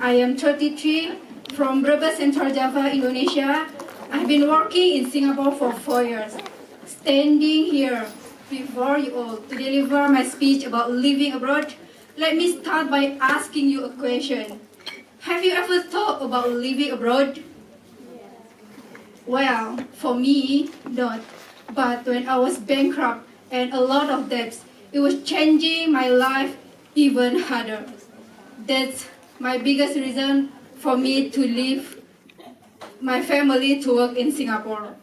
I am 33 from Brebes, Central Java, Indonesia. I've been working in Singapore for 4 years. Standing here before you all to deliver my speech about living abroad, let me start by asking you a question. Have you ever thought about living abroad? Well, for me, not. But when I was bankrupt and a lot of debts, it was changing my life even harder. That's my biggest reason for me to leave my family to work in Singapore.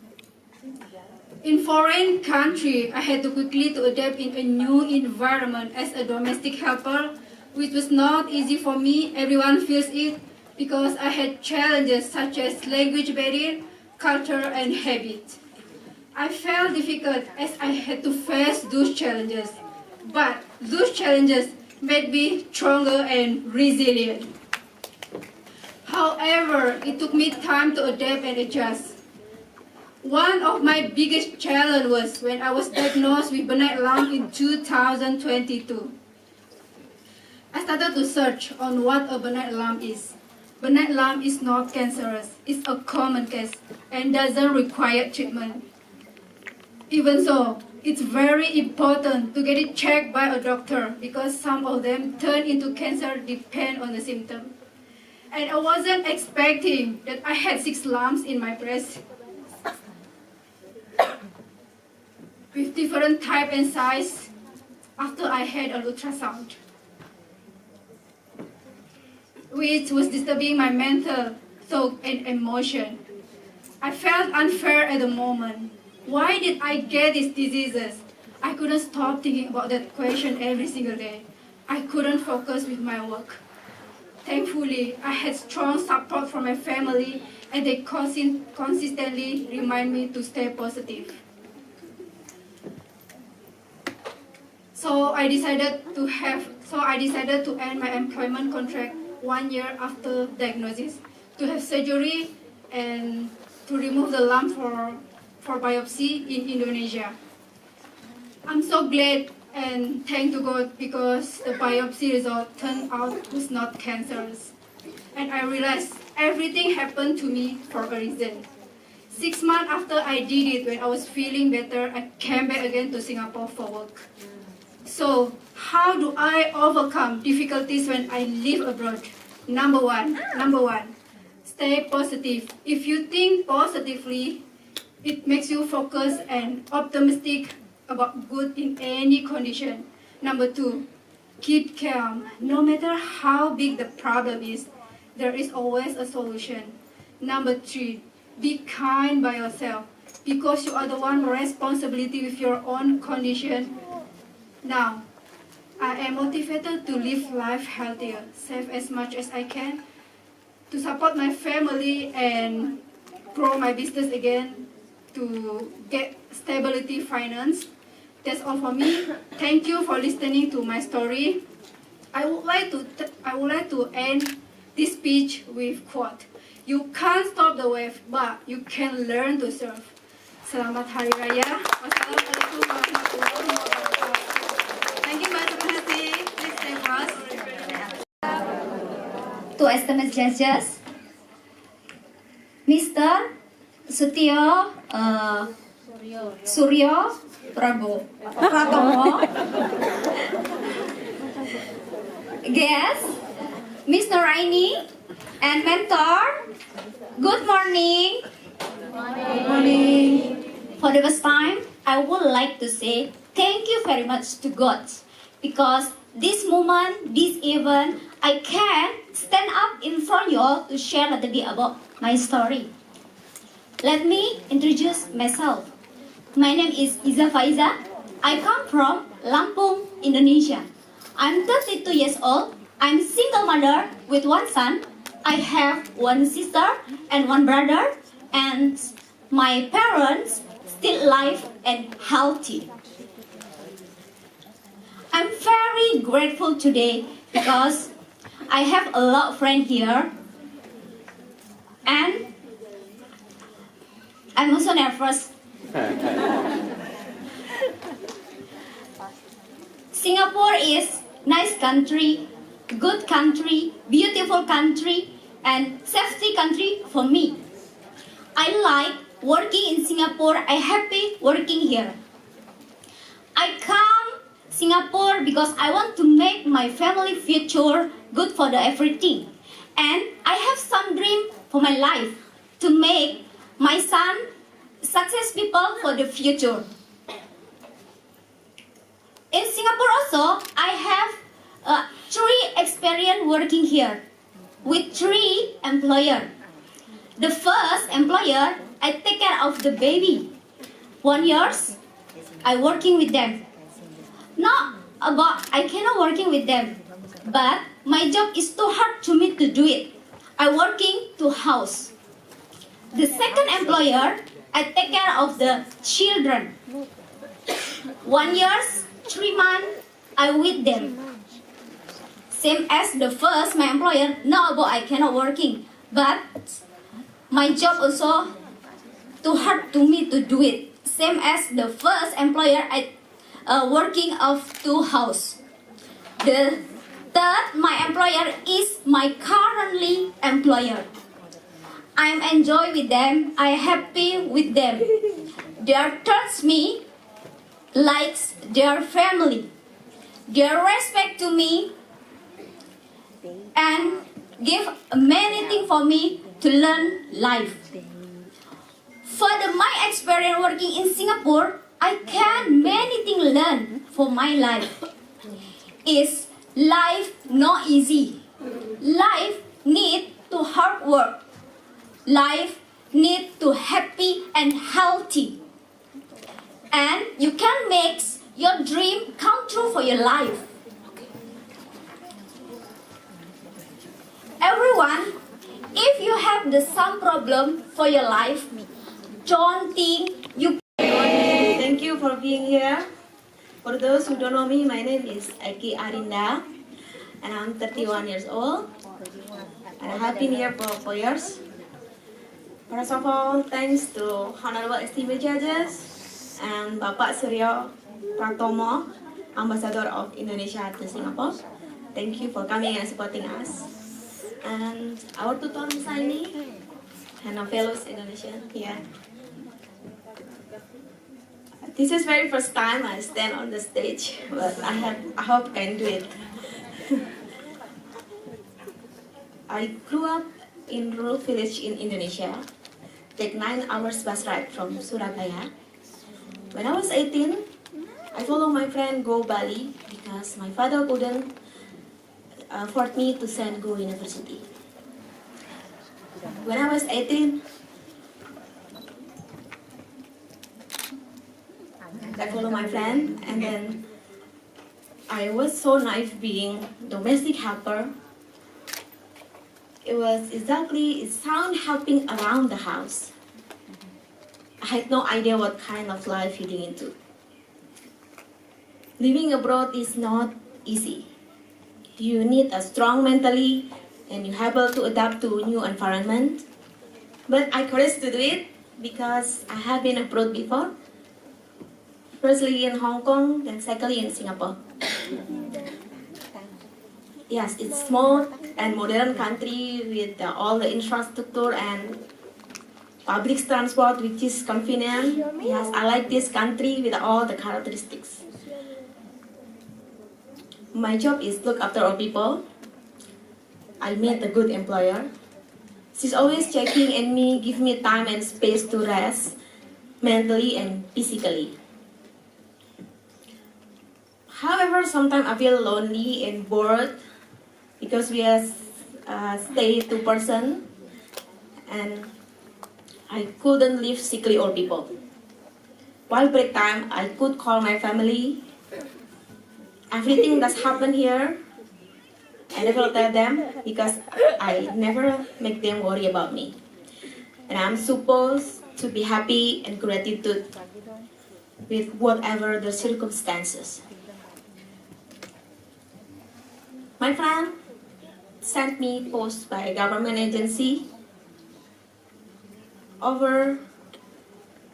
In foreign country, I had to quickly to adapt in a new environment as a domestic helper, which was not easy for me. Everyone feels it because I had challenges such as language barrier, culture, and habit. I felt difficult as I had to face those challenges, but those challenges made me stronger and resilient. However, it took me time to adapt and adjust. One of my biggest challenges was when I was diagnosed with benign lung in 2022. I started to search on what a benign lung is. Benign lung is not cancerous. It's a common case and doesn't require treatment. Even so, it's very important to get it checked by a doctor because some of them turn into cancer depending on the symptom. And I wasn't expecting that I had 6 lumps in my breast with different type and size after I had an ultrasound, which was disturbing my mental thought and emotion. I felt unfair at the moment. Why did I get these diseases? I couldn't stop thinking about that question every single day. I couldn't focus with my work. Thankfully, I had strong support from my family and they consistently remind me to stay positive. So I decided to end my employment contract 1 year after diagnosis, to have surgery and to remove the lump for biopsy in Indonesia. I'm so glad and thank to God because the biopsy result turned out was not cancerous. And I realized everything happened to me for a reason. 6 months after I did it, when I was feeling better, I came back again to Singapore for work. So, how do I overcome difficulties when I live abroad? Number one, stay positive. If you think positively, it makes you focus and optimistic about good in any condition. Number 2, keep calm. No matter how big the problem is, there is always a solution. Number 3, be kind by yourself because you are the one responsibility with your own condition. Now, I am motivated to live life healthier, save as much as I can, to support my family and grow my business again, to get stability finance. That's all for me. Thank you for listening to my story. I would like to end this speech with quote. You can't stop the wave, but you can learn to surf. Selamat Hari Raya. Wassalamualaikum warahmatullahi wabarakatuh. Thank you, Mbak Supriyati. Please stay with us. To esteemed judges, Mr. Sutio Suryo Pratomo, guest, Miss Nuraini, and mentor, good morning. Good morning. For the first time, I would like to say thank you very much to God because this moment, this event, I can stand up in front of you all to share a little bit about my story. Let me introduce myself. My name is Iza Faiza. I come from Lampung, Indonesia. I'm 32 years old. I'm single mother with 1 son. I have 1 sister and 1 brother, and my parents still alive and healthy. I'm very grateful today because I have a lot of friends here, and I'm also nervous. Singapore is nice country, good country, beautiful country, and safety country for me. I like working in Singapore. I happy working here. I come Singapore because I want to make my family future good for the everything. And I have some dream for my life to make my son success people for the future. In Singapore also, I have 3 experience working here with 3 employers. The first employer, I take care of the baby. 1 year, I working with them. Not about I cannot working with them, but my job is too hard to me to do it. I working to house. The second employer, I take care of the children. 1 year, 3 months, I with them. Same as the first, my employer, not about I cannot working, but my job also too hard to me to do it. Same as the first employer, I working of 2 house. The third, my employer is my currently employer. I'm enjoy with them. I happy with them. They trust me like their family. They respect to me and give many things for me to learn life. For my experience working in Singapore, I can many things learn for my life. Is life not easy. Life need to hard work. Life need to happy and healthy. And you can make your dream come true for your life. Everyone, if you have some problem for your life, don't think you. Thank you for being here. For those who don't know me, my name is Eki Arinda, and I'm 31 years old, and I have been here for 4 years. First of all, thanks to honorable esteemed judges and Bapak Suryo Pratomo, Ambassador of Indonesia to Singapore. Thank you for coming and supporting us. And our tutor Nuraini and our fellows Indonesian here. This is very first time I stand on the stage, but I hope I can do it. I grew up in rural village in Indonesia. Take 9 hours bus ride from Surabaya. When I was 18, I followed my friend go Bali because my father couldn't afford me to send go university. When I was 18, I followed my friend, and then I was so naive being domestic helper. It sound helping around the house. I had no idea what kind of life heading into. Living abroad is not easy. You need a strong mentally, and you have to adapt to new environment. But I courage to do it because I have been abroad before. Firstly in Hong Kong, then secondly in Singapore. Yes, it's small and modern country with all the infrastructure and public transport, which is convenient. Yes, I like this country with all the characteristics. My job is look after all people. I met a good employer. She's always checking on me, give me time and space to rest, mentally and physically. However, sometimes I feel lonely and bored because we are stay 2 person, and I couldn't leave sickly old people. While break time, I could call my family. Everything that's happened here, I never tell them because I never make them worry about me. And I'm supposed to be happy and gratitude with whatever the circumstances. My friend sent me post by a government agency. Over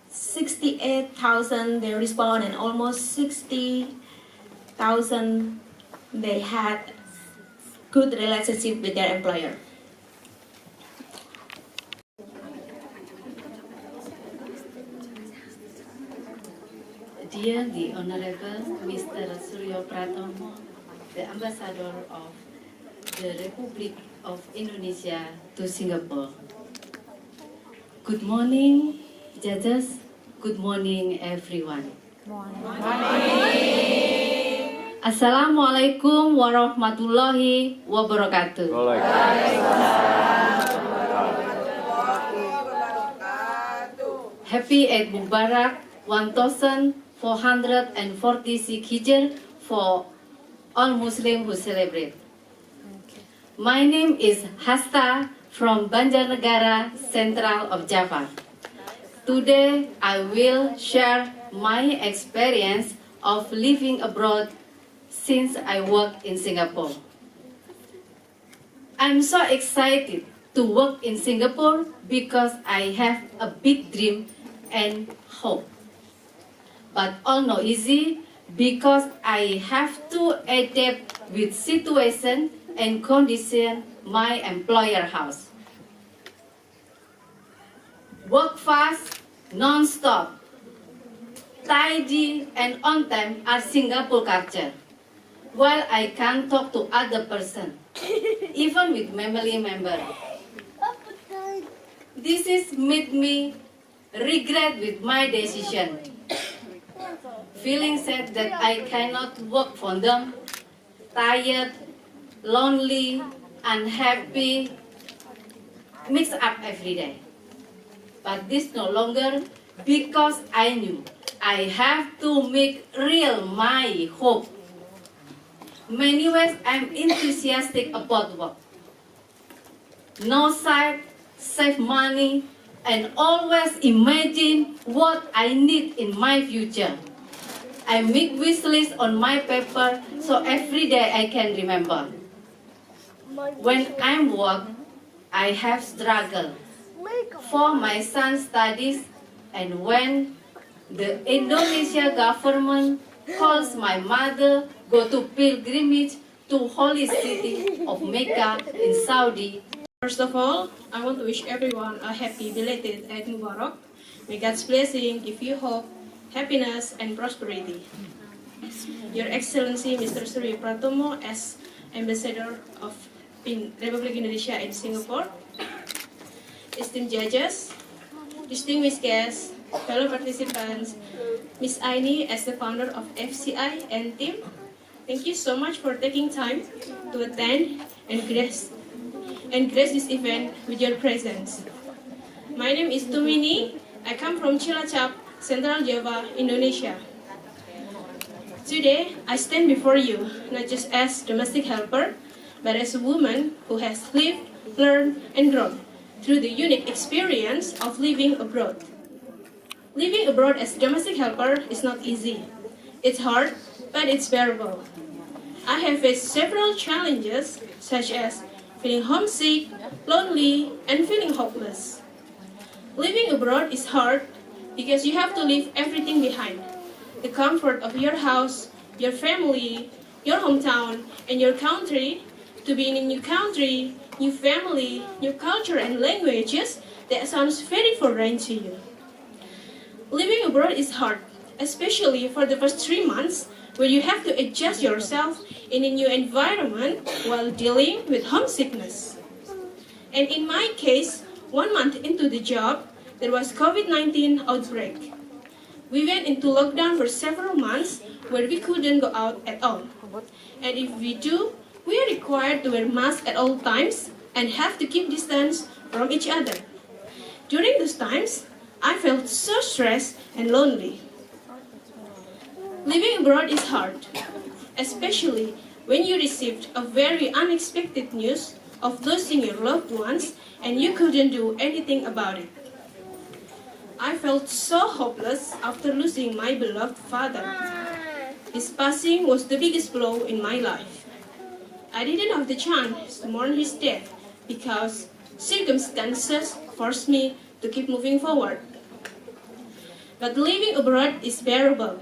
68,000 they respond, and almost 60,000 they had good relationship with their employer. Dear the Honorable Mr. Suryo Pratomo, the Ambassador of the Republic of Indonesia to Singapore. Good morning, judges. Good morning, everyone. Assalamualaikum warahmatullahi wabarakatuh. Happy Eid Mubarak 1446 Hijr for all Muslims who celebrate. My name is Hasta from Banjarnegara, Central of Java. Today, I will share my experience of living abroad since I work in Singapore. I'm so excited to work in Singapore because I have a big dream and hope. But all not easy because I have to adapt with situation and condition my employer house. Work fast, non-stop, tidy and on time are Singapore culture. While I can't talk to other person, even with family member. This is made me regret with my decision. Feeling sad that I cannot work for them, tired, lonely, unhappy, mixed up every day. But this no longer because I knew I have to make real my hope. Many ways I'm enthusiastic about work. No side, save money, and always imagine what I need in my future. I make wish list on my paper so every day I can remember. When I'm work, I have struggle for my son's studies, and when the Indonesia government calls my mother go to pilgrimage to holy city of Mecca in Saudi. First of all, I want to wish everyone a happy belated Eid Mubarak. May God's blessing give you hope, happiness, and prosperity. Your Excellency Mr. Suryo Pratomo as Ambassador of Republic Indonesia in Singapore, esteemed judges, distinguished guests, fellow participants, Ms. Aini as the founder of FCI and team, thank you so much for taking time to attend and grace this event with your presence. My name is Tumini. I come from Cilacap, Central Java, Indonesia. Today, I stand before you not just as domestic helper, but as a woman who has lived, learned, and grown through the unique experience of living abroad. Living abroad as a domestic helper is not easy. It's hard, but it's bearable. I have faced several challenges, such as feeling homesick, lonely, and feeling hopeless. Living abroad is hard because you have to leave everything behind. The comfort of your house, your family, your hometown, and your country, to be in a new country, new family, new culture, and languages that sounds very foreign to you. Living abroad is hard, especially for the first 3 months where you have to adjust yourself in a new environment while dealing with homesickness. And in my case, 1 month into the job, there was COVID-19 outbreak. We went into lockdown for several months where we couldn't go out at all. And if we do, we are required to wear masks at all times and have to keep distance from each other. During those times, I felt so stressed and lonely. Living abroad is hard, especially when you received a very unexpected news of losing your loved ones and you couldn't do anything about it. I felt so hopeless after losing my beloved father. His passing was the biggest blow in my life. I didn't have the chance to mourn his death because circumstances forced me to keep moving forward. But living abroad is bearable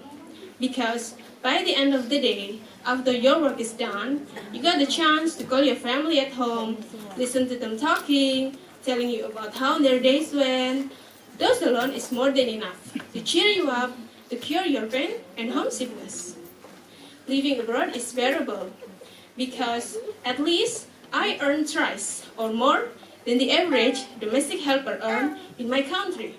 because By the end of the day, after your work is done, you got the chance to call your family at home, listen to them talking, telling you about how their days went. Those alone is more than enough to cheer you up, to cure your pain and homesickness. Living abroad is bearable because at least I earn thrice or more than the average domestic helper earn in my country.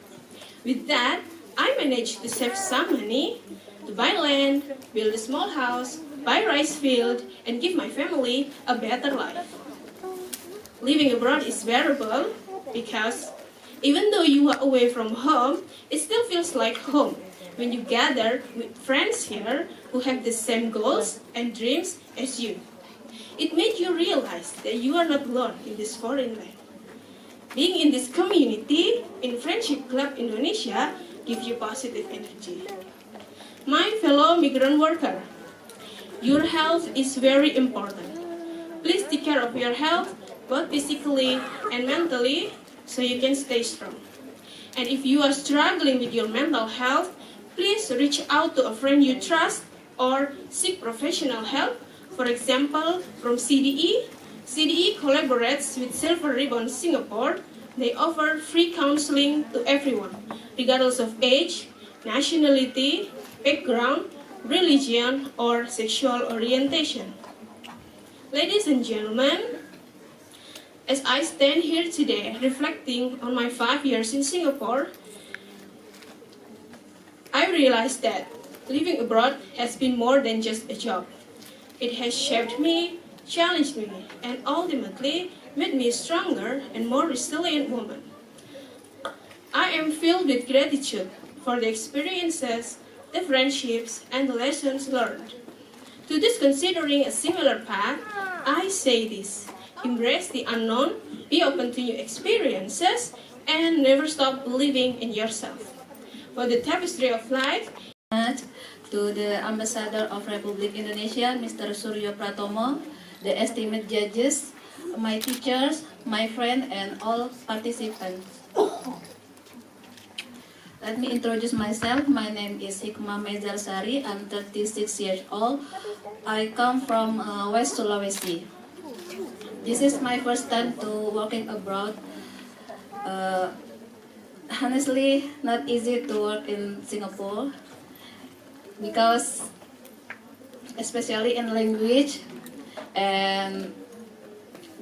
With that, I managed to save some money to buy land, build a small house, buy rice field, and give my family a better life. Living abroad is bearable because even though you are away from home, it still feels like home when you gather with friends here who have the same goals and dreams as you. It made you realize that you are not alone in this foreign land. Being in this community, in Friendship Club Indonesia, gives you positive energy. My fellow migrant worker, your health is very important. Please take care of your health, both physically and mentally, so you can stay strong. And if you are struggling with your mental health, please reach out to a friend you trust or seek professional help. For example, from CDE. CDE collaborates with Silver Ribbon Singapore. They offer free counseling to everyone, regardless of age, nationality, background, religion, or sexual orientation. Ladies and gentlemen, as I stand here today reflecting on my 5 years in Singapore, I realized that living abroad has been more than just a job. It has shaped me, challenged me, and ultimately made me a stronger and more resilient woman. I am filled with gratitude for the experiences, the friendships, and the lessons learned. To those considering a similar path, I say this: embrace the unknown, be open to new experiences, and never stop believing in yourself. For the tapestry of life, to the Ambassador of Republic Indonesia, Mr. Suryo Pratomo, the esteemed judges, my teachers, my friend, and all participants. Let me introduce myself. My name is Hikmah Mezarsari. I'm 36 years old. I come from West Sulawesi. This is my first time to working abroad. Honestly, not easy to work in Singapore because especially in language and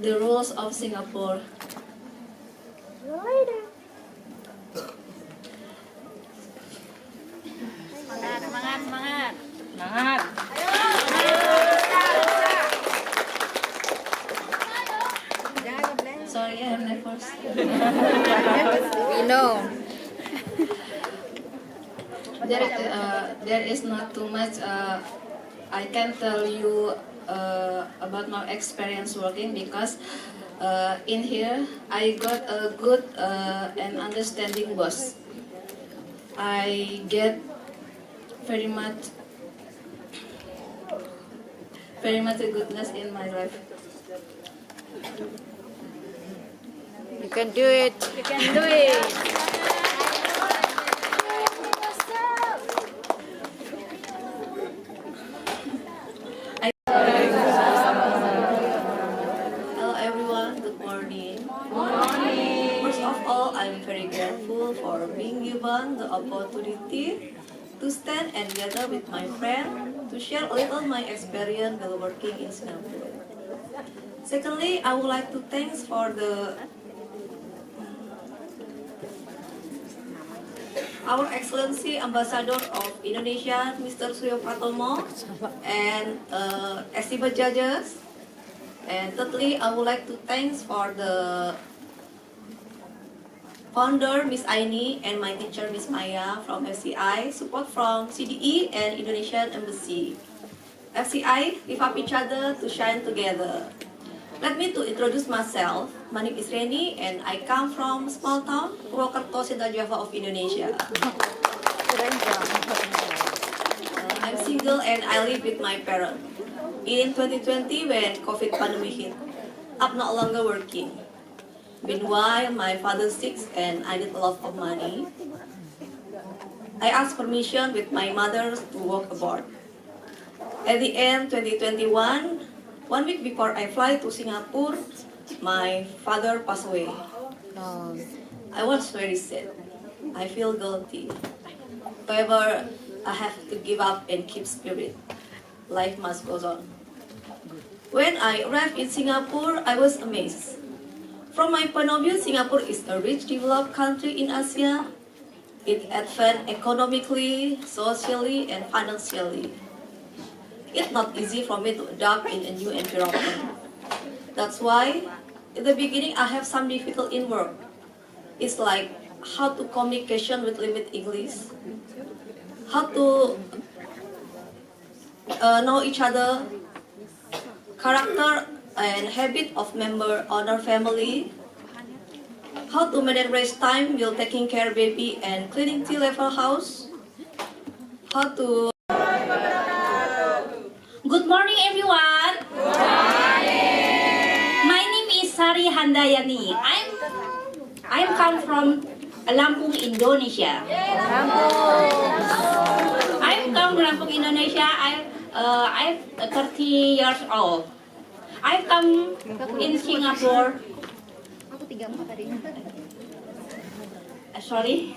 the rules of Singapore. Semangat. Sorry, I'm nervous. We know. There is not too much I can tell you about my experience working because in here I got a good and understanding boss. I get very much a goodness in my life. You can do it. You can do it. Hello everyone, good morning. First of all, I'm very grateful for being given the opportunity to stand and gather with my friend to share a little my experience while working in Singapore. Secondly, I would like to thanks for our Excellency Ambassador of Indonesia, Mr. Suryo Pratomo, and esteemed judges. And thirdly, I would like to thanks for the founder, Miss Aini, and my teacher, Miss Maya from FCI, support from CDE and Indonesian Embassy. FCI, lift up each other to shine together. Let me to introduce myself. My name is Nuraini and I come from small town, Purwokerto, Central Java of Indonesia. I'm single and I live with my parents. In 2020, when COVID pandemic hit, I'm no longer working. Meanwhile, my father's sick and I need a lot of money. I asked permission with my mother to work abroad. At the end 2021, 1 week before I fly to Singapore, my father passed away. I was very sad. I feel guilty. However, I have to give up and keep spirit. Life must go on. When I arrived in Singapore, I was amazed. From my point of view, Singapore is a rich, developed country in Asia. It advanced economically, socially, and financially. It's not easy for me to adapt in a new environment. That's why, in the beginning, I have some difficulty in work. It's like how to communication with limited English, how to know each other, character and habit of member on our family, how to manage rest time while taking care baby and cleaning tea level house, how to. Good morning, everyone. Good morning. My name is Sari Handayani. I'm come from Lampung, Indonesia. I'm come from Lampung, Indonesia. I'm 30 years old. I've come in Singapore. Sorry.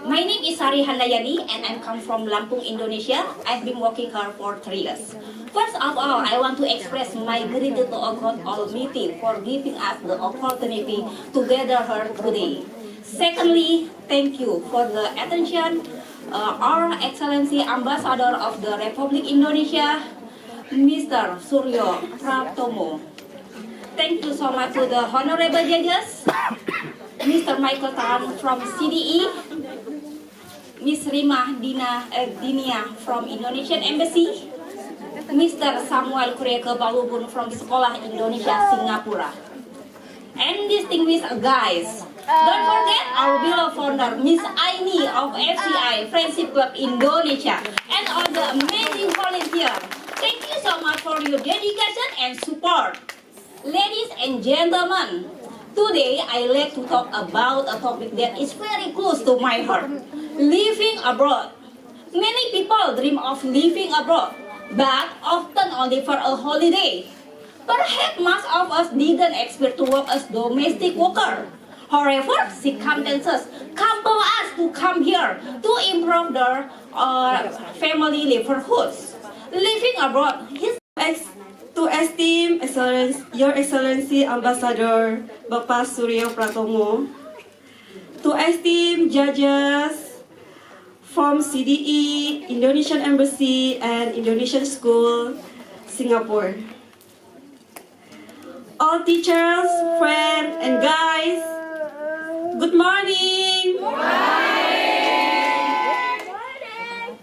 My name is Sari Handayani and I come from Lampung, Indonesia. I've been working here for 3 years. First of all, I want to express my gratitude to all meeting for giving us the opportunity to gather here today. Secondly, thank you for the attention, Our Excellency Ambassador of the Republic Indonesia, Mr. Suryo Pratomo. Thank you so much to the honorable judges, Mr. Michael Tan from CDE, Miss Rima Dinia from Indonesian Embassy, Mr. Samuel Kureke Balubun from Sekolah Indonesia Singapura. And distinguished guys, don't forget our beloved founder, Miss Aini of FCI Friendship Club Indonesia, and all the amazing volunteers. Thank you so much for your dedication and support. Ladies and gentlemen, today I like to talk about a topic that is very close to my heart, living abroad. Many people dream of living abroad, but often only for a holiday. Perhaps most of us didn't expect to work as domestic worker. However, circumstances compel us to come here to improve their family livelihoods. Living abroad is To esteem Your Excellency Ambassador Bapak Suryo Pratomo, to esteem judges from CDE, Indonesian Embassy, and Indonesian School, Singapore. All teachers, friends, and guys, good morning! Good morning!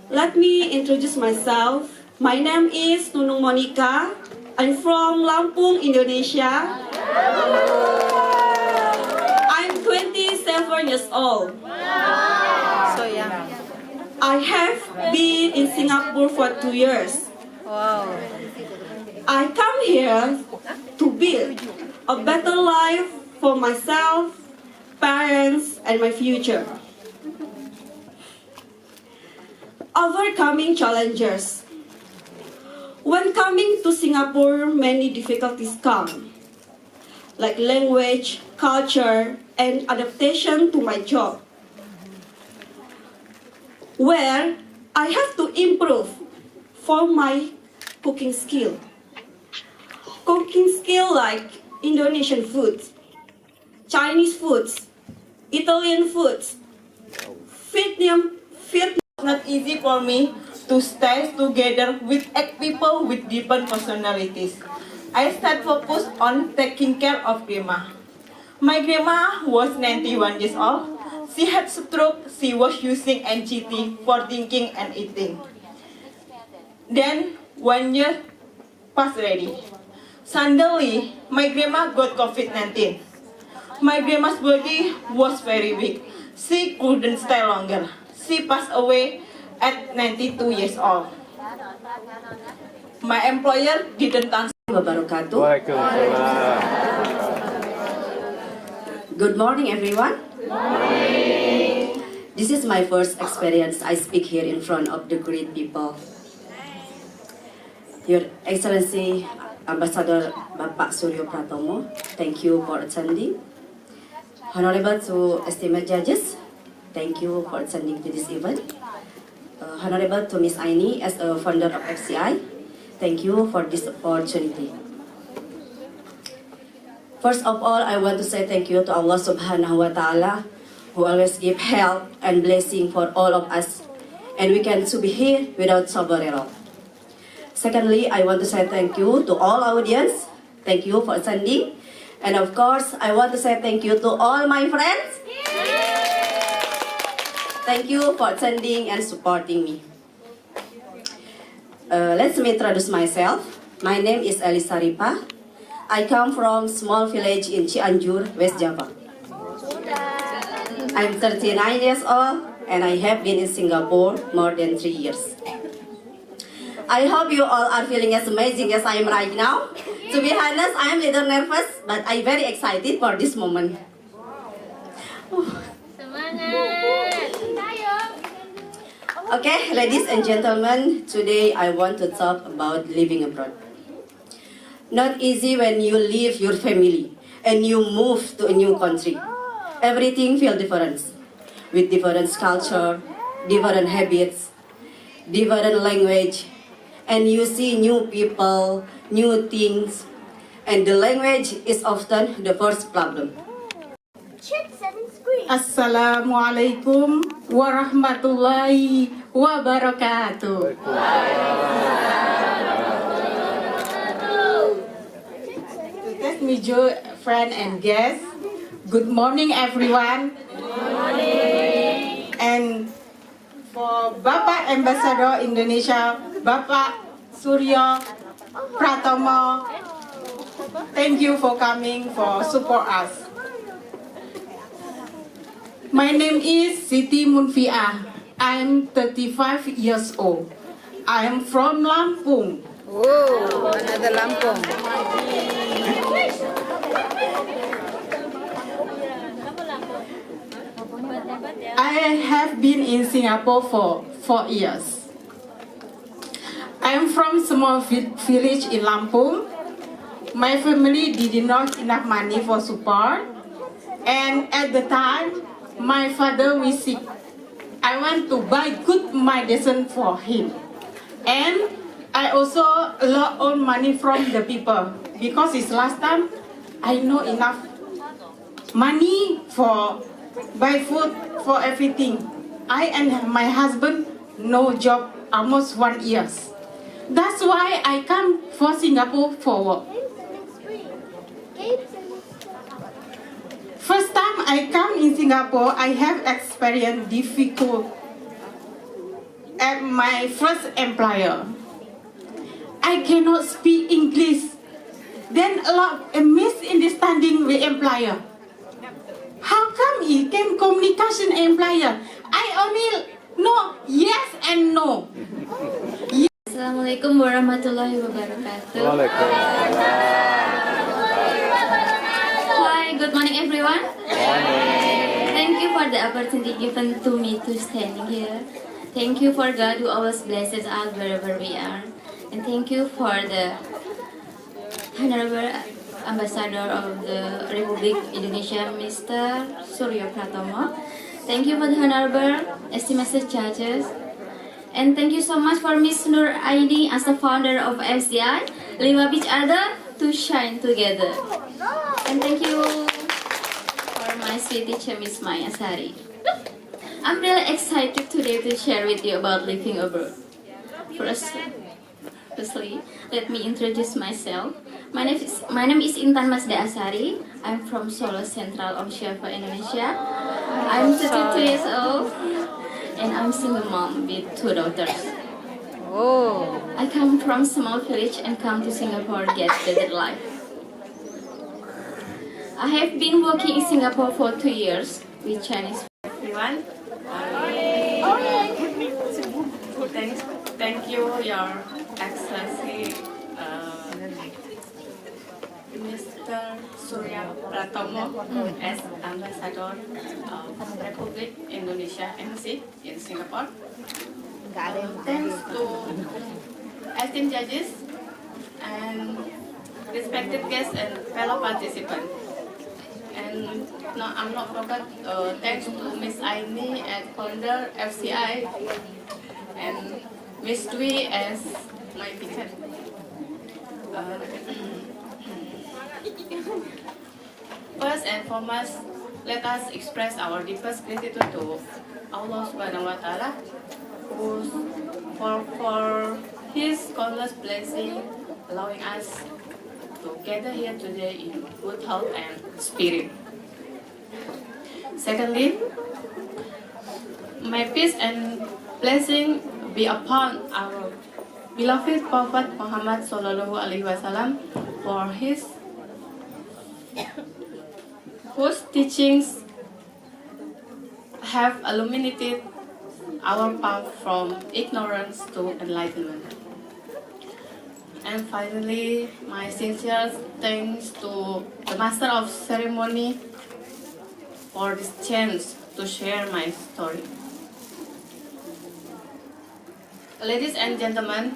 Let me introduce myself. My name is Nunung Monica. I'm from Lampung, Indonesia. I'm 27 years old. So young. I have been in Singapore for 2 years. Wow. I come here to build a better life for myself, parents, and my future. Overcoming challenges. When coming to Singapore, many difficulties come, like language, culture, and adaptation to my job, where I have to improve for my cooking skill. Cooking skill like Indonesian foods, Chinese foods, Italian foods, Vietnam. Not easy for me to stay together with 8 people with different personalities. I start focus on taking care of grandma. My grandma was 91 years old. She had stroke. She was using NGT for drinking and eating. Then 1 year passed already. Suddenly, my grandma got COVID-19. My grandma's body was very weak. She couldn't stay longer. She passed away at 92 years old. My employer didn't answer. Good morning, everyone. Good morning. This is my first experience. I speak here in front of the great people. Your Excellency, Ambassador Bapak Suryo Pratomo, thank you for attending. Honorable to esteemed judges, thank you for attending to this event. Honorable to Miss Aini as a founder of FCI, thank you for this opportunity. First of all, I want to say thank you to Allah Subhanahu wa Ta'ala, who always give help and blessing for all of us, and we can to be here without sabr at all. Secondly, I want to say thank you to all audience. Thank you for attending. And of course, I want to say thank you to all my friends. Thank you for attending and supporting me. Let me introduce myself. My name is Elisa Ripa. I come from small village in Cianjur, West Java. I'm 39 years old and I have been in Singapore more than 3 years. I hope you all are feeling as amazing as I am right now. To be honest, I am a little nervous, but I'm very excited for this moment. Okay, ladies and gentlemen, today I want to talk about living abroad. Not easy when you leave your family and you move to a new country. Everything feels different, with different culture, different habits, different language, and you see new people, new things, and the language is often the first problem. Assalamualaikum warahmatullahi wabarakatuh. Let me join friend and guest. Good morning, everyone. Good morning. And for Bapak Ambassador Indonesia, Bapak Suryo Pratomo, thank you for coming for support us. My name is Siti Munfiah. I'm 35 years old. I'm from Lampung. Oh, another Lampung. I have been in Singapore for 4 years. I am from small village in Lampung. My family did not enough money for support, and at the time, my father was sick. I want to buy good medicine for him, and I also lost all money from the people because it's last time I know enough money for buy food for everything. I and my husband no job almost 1 year. That's why I come for Singapore for work. First time I come in Singapore, I have experienced difficult at my first employer. I cannot speak English. Then a lot of misunderstanding with employer. How come he can communication employer? I only know yes and no. Assalamualaikum warahmatullahi wabarakatuh. Hi, good morning everyone. Thank you for the opportunity given to me to stand here. Thank you for God who always blesses us wherever we are. And thank you for the Honorable Ambassador of the Republic Indonesia, Mr. Suryo Pratomo. Thank you for the Honorable estimated judges. And thank you so much for Miss Nuraini as the founder of FCI. Lima each other to shine together. And thank you for my sweet teacher, Miss Maya Sari. I'm really excited today to share with you about living abroad. Firstly, let me introduce myself. My name is Intan Masda Asari. I'm from Solo Central of Java, Indonesia. I'm 32 years old. And I'm single mom with 2 daughters. Oh. I come from small village and come to Singapore to get better life. I have been working in Singapore for 2 years with Chinese. Everyone. Thank you, Your Excellency, Mr. Surya Pratomo as Ambassador of Republic Indonesia Embassy in Singapore. Thanks to esteemed judges and respected guests and fellow participants. And no, I'm not forgot, thanks to Miss Aini as founder FCI and Miss Dwi as my teacher. First and foremost, let us express our deepest gratitude to Allah Subhanahu wa Ta'ala for His countless blessing, allowing us to gather here today in good health and spirit. Secondly, may peace and blessing be upon our beloved Prophet Muhammad Sallallahu Alaihi Wasallam for whose teachings have illuminated our path from ignorance to enlightenment. And finally, my sincere thanks to the Master of Ceremony for this chance to share my story. Ladies and gentlemen,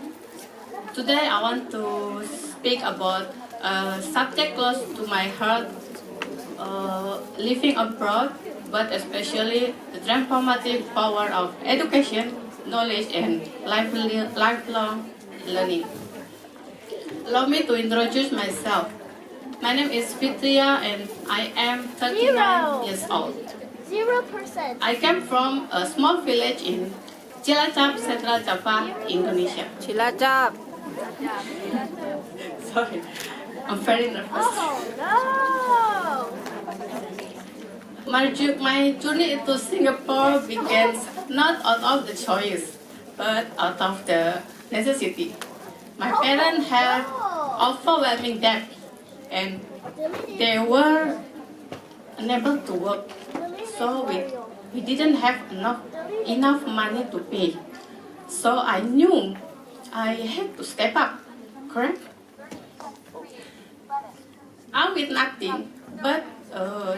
today I want to speak about a subject close to my heart, living abroad, but especially the transformative power of education, knowledge, and lifelong learning. Allow me to introduce myself. My name is Fitria and I am 39 years old. 0%. I came from a small village in Cilacap, Central Java, Indonesia. Cilacap. Sorry, I'm very nervous. Oh no! My journey to Singapore began not out of the choice, but out of the necessity. My parents had overwhelming debt, and they were unable to work, so we didn't have enough money to pay. So I knew I had to step up, correct? I'm with nothing but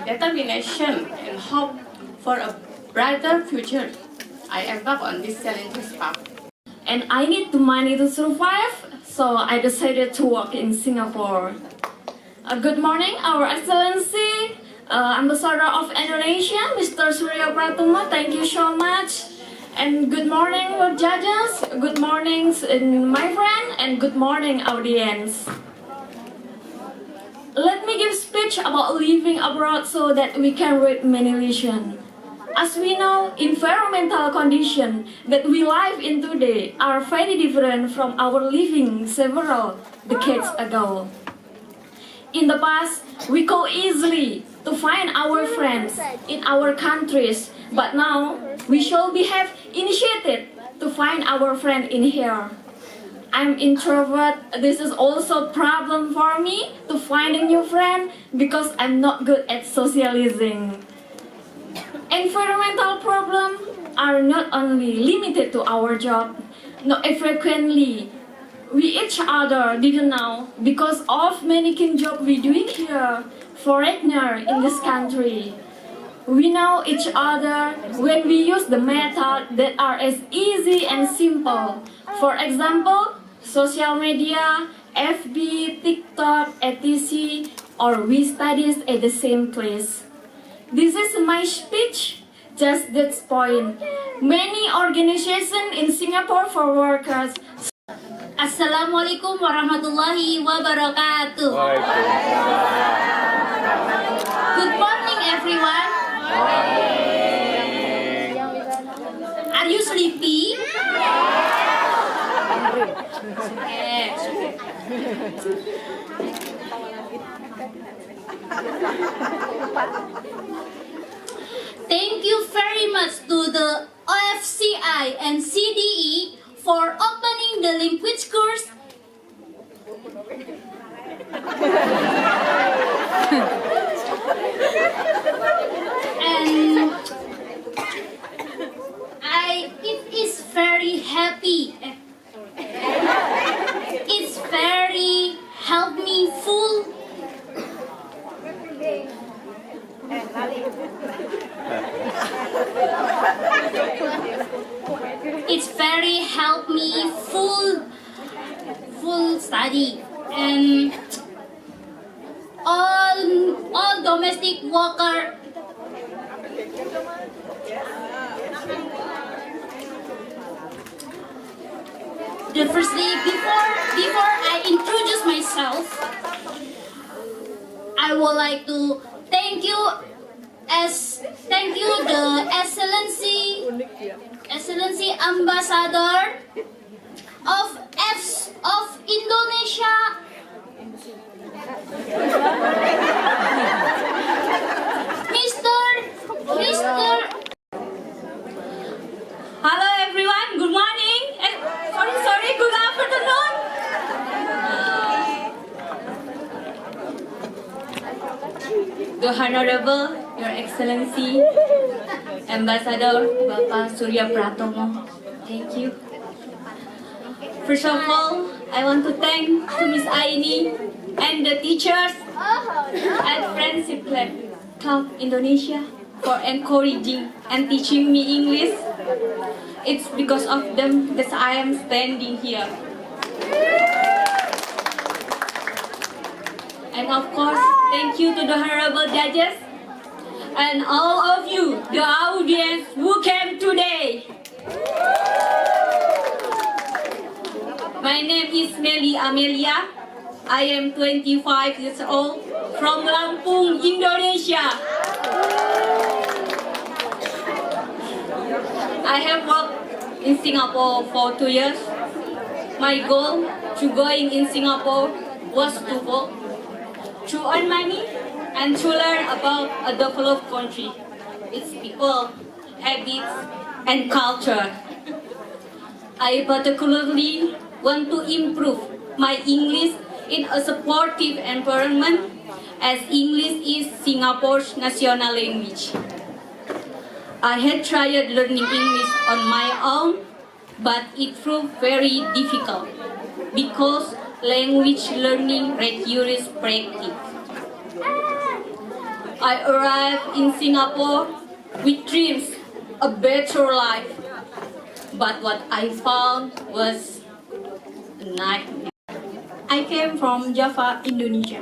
determination and hope for a brighter future. I embarked on this challenging path. And I need the money to survive, so I decided to work in Singapore. Good morning, Our Excellency, Ambassador of Indonesia, Mr. Surya Pratomo, thank you so much. And good morning, Lord Judges, good morning, my friend, and good morning, audience. Let me give speech about living abroad so that we can read many lessons. As we know, environmental conditions that we live in today are very different from our living several decades ago. In the past, we go easily to find our friends in our countries, but now we shall be have initiated to find our friend in here. I'm introvert. This is also a problem for me to find a new friend because I'm not good at socializing. Environmental problems are not only limited to our job, not frequently we each other didn't know because of many kind job we doing here, foreigner in this country. We know each other when we use the method that are as easy and simple. For example, social media, FB, TikTok, etc. or we studies at the same place. This is my speech, just that point. Many organizations in Singapore for workers. Assalamualaikum warahmatullahi wabarakatuh. Good morning, everyone. Are you sleepy? Yes. Thank you very much to the OFCI and CDE for opening the language course. And it is very happy. It's very help me full It's very helped me full study, and all domestic worker the first day before I introduce myself, I would like to thank you the Excellency Ambassador of Indonesia, Mr. Hello everyone, good morning. Sorry, good afternoon. The Honorable, Your Excellency, Ambassador Bapak Surya Pratomo, thank you. First of all, I want to thank to Miss Aini and the teachers at Friendshipclub Indonesia for encouraging and teaching me English. It's because of them that I am standing here. And of course, thank you to the honorable judges and all of you, the audience who came today. My name is Meli Amelia. I am 25 years old from Lampung, Indonesia. I have worked in Singapore for 2 years. My goal to going in Singapore was to work, to earn money, and to learn about a developed country, its people, habits, and culture. I particularly want to improve my English in a supportive environment, as English is Singapore's national language. I had tried learning English on my own, but it proved very difficult because language learning requires practice. I arrived in Singapore with dreams, a better life, but what I found was a nightmare. I came from Java, Indonesia.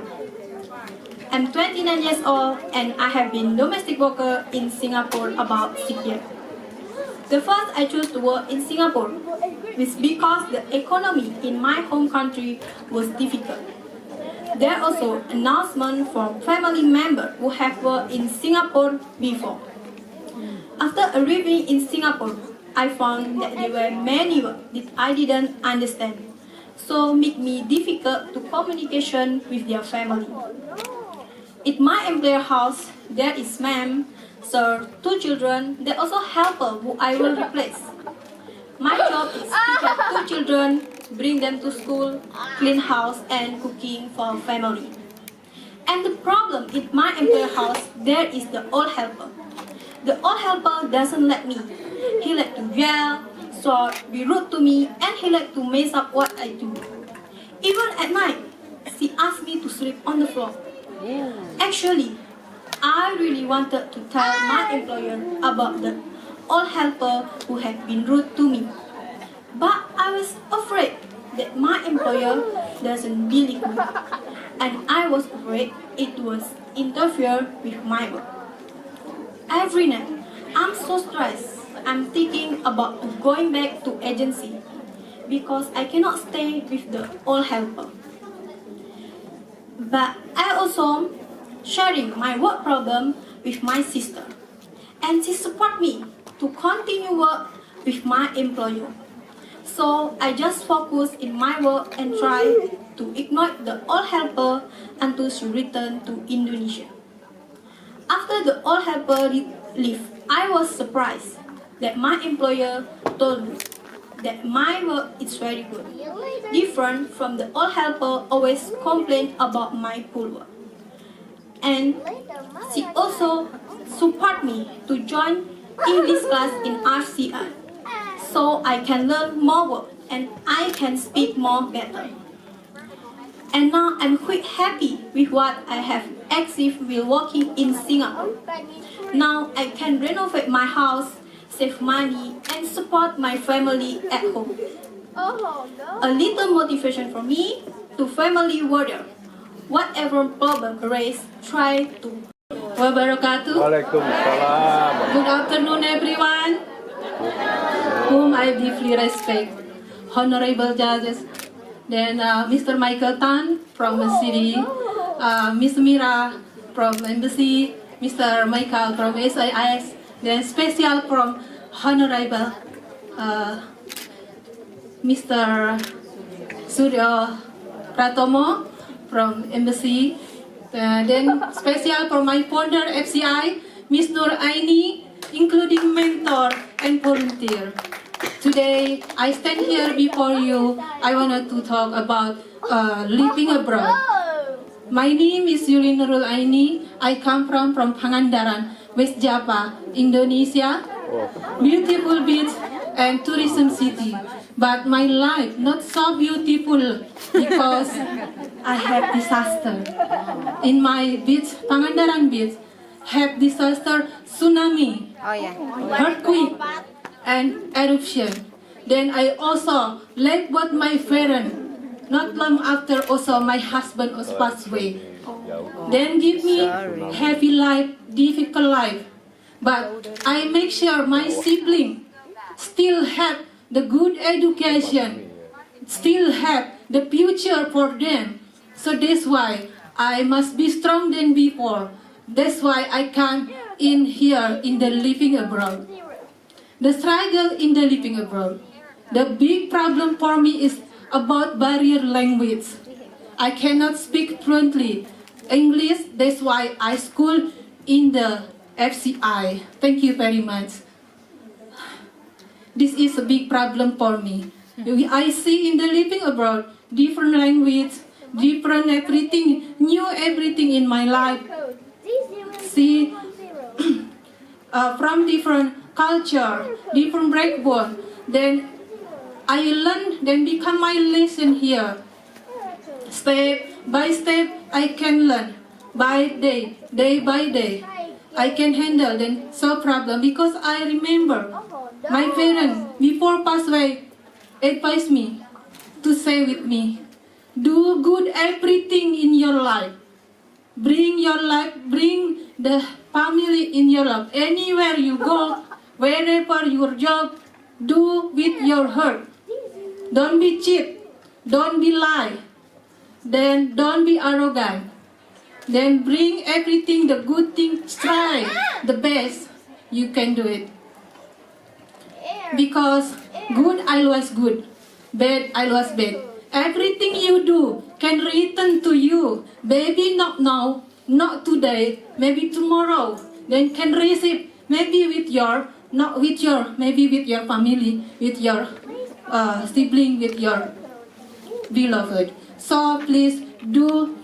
I'm 29 years old and I have been domestic worker in Singapore about 6 years. The first I chose to work in Singapore was because the economy in my home country was difficult. There are also announcements from family members who have worked in Singapore before. After arriving in Singapore, I found that there were many words that I didn't understand, so make me difficult to communication with their family. At my employer house, there is ma'am, sir, 2 children, there also helper who I will replace. My job is to pick up 2 children, bring them to school, clean house, and cooking for family. And the problem in my employer house, there is the old helper. The old helper doesn't let me. He like to yell, shout, be rude to me, and he like to mess up what I do. Even at night, she asked me to sleep on the floor. Actually, I really wanted to tell my employer about the old helper who had been rude to me. But I was afraid that my employer doesn't believe me, and I was afraid it was interfere with my work. Every night, I'm so stressed. I'm thinking about going back to agency because I cannot stay with the old helper. But I also sharing my work problem with my sister, and she support me to continue work with my employer. So I just focus in my work and try to ignore the old helper until she returned to Indonesia. After the old helper left, I was surprised that my employer told me that my work is very good, different from the old helper always complained about my poor work. And she also support me to join English class in RCI, so I can learn more work and I can speak more better. And now I'm quite happy with what I have achieved while working in Singapore. Now I can renovate my house, save money, and support my family at home. A little motivation for me to family warrior. Whatever problem arise, try to. Wabarakatuh. Waalaikumsalam. Good afternoon, everyone. Whom I deeply respect. Honorable judges, then Mr. Michael Tan from the city, Miss Mira from embassy, Mr. Michael from SIS, then special from Honorable Mr. Surya Pratomo from embassy, then special for my founder FCI, Miss Nuraini, including mentor and volunteer. Today, I stand here before you. I wanted to talk about living abroad. My name is Nuraini. I come from Pangandaran, West Java, Indonesia. Beautiful beach and tourism city. But my life not so beautiful because I have disaster. In my beach, Pangandaran beach, have disaster, tsunami, earthquake, and eruption. Then I also left with my parents. Not long after, also my husband was passed away. Then give me heavy life, difficult life. But I make sure my sibling still have the good education, still have the future for them. So that's why I must be strong than before. That's why I come in here in the living abroad. The struggle in the living abroad. The big problem for me is about barrier language. I cannot speak fluently English. That's why I school in the FCI. Thank you very much. This is a big problem for me. I see in the living abroad different language, different everything, new everything in my life. See, from different culture, different background. Then I learn, then become my lesson here. Step by step, I can learn. By day by day, I can handle then solve problem because I remember my parents before pass away advised me to say with me, do good everything in your life. Bring your life, bring the family in your life. Anywhere you go, wherever your job, do with your heart. Don't be cheap. Don't be lie. Then don't be arrogant. Then bring everything, the good thing, try the best. You can do it. Because good, always good. Bad, always bad. Everything you do can return to you. Maybe not now, not today, maybe tomorrow. Then can receive, maybe with your, not with your, maybe with your family, with your sibling, with your beloved. So please do